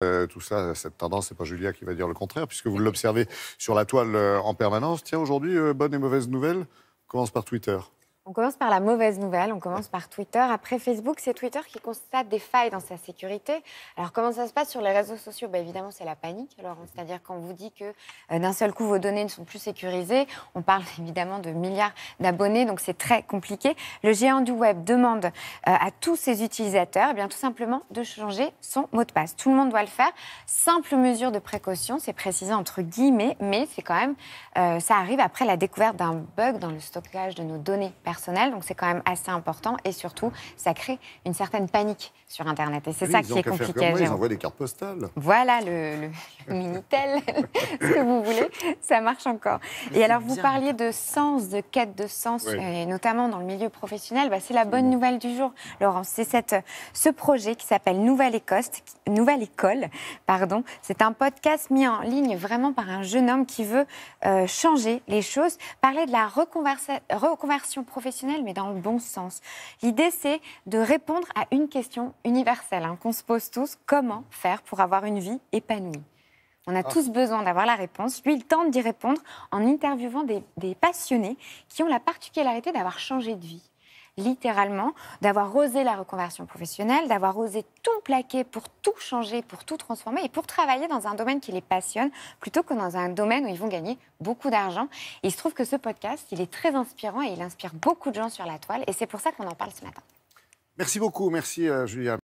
Tout ça, cette tendance, c'est pas Julia qui va dire le contraire, puisque vous l'observez sur la toile en permanence. Tiens, aujourd'hui, bonne et mauvaise nouvelle. On commence par Twitter. On commence par la mauvaise nouvelle, on commence par Twitter. Après Facebook, c'est Twitter qui constate des failles dans sa sécurité. Alors comment ça se passe sur les réseaux sociaux ? Évidemment, c'est la panique. C'est-à-dire quand on vous dit que d'un seul coup, vos données ne sont plus sécurisées, on parle évidemment de milliards d'abonnés, donc c'est très compliqué. Le géant du web demande à tous ses utilisateurs tout simplement de changer son mot de passe. Tout le monde doit le faire. Simple mesure de précaution, c'est précisé entre guillemets, mais c'est quand même, ça arrive après la découverte d'un bug dans le stockage de nos données personnelles. Donc c'est quand même assez important et surtout, ça crée une certaine panique sur Internet. Et c'est ça qui est compliqué à gérer. Ils envoient des cartes postales. Voilà, le Minitel, ce que vous voulez, ça marche encore. Et alors, vous parliez de sens, de quête de sens, et notamment dans le milieu professionnel. C'est la bonne nouvelle du jour, Laurence. C'est ce projet qui s'appelle Nouvelle École. C'est un podcast mis en ligne vraiment par un jeune homme qui veut changer les choses, parler de la reconversion professionnelle, mais dans le bon sens. L'idée, c'est de répondre à une question universelle qu'on se pose tous. Comment faire pour avoir une vie épanouie ? On a tous besoin d'avoir la réponse. Lui, il tente d'y répondre en interviewant des passionnés qui ont la particularité d'avoir changé de vie. Littéralement, d'avoir osé la reconversion professionnelle, d'avoir osé tout plaquer pour tout changer, pour tout transformer et pour travailler dans un domaine qui les passionne plutôt que dans un domaine où ils vont gagner beaucoup d'argent. Et il se trouve que ce podcast, il est très inspirant et il inspire beaucoup de gens sur la toile et c'est pour ça qu'on en parle ce matin. Merci beaucoup, merci Julia.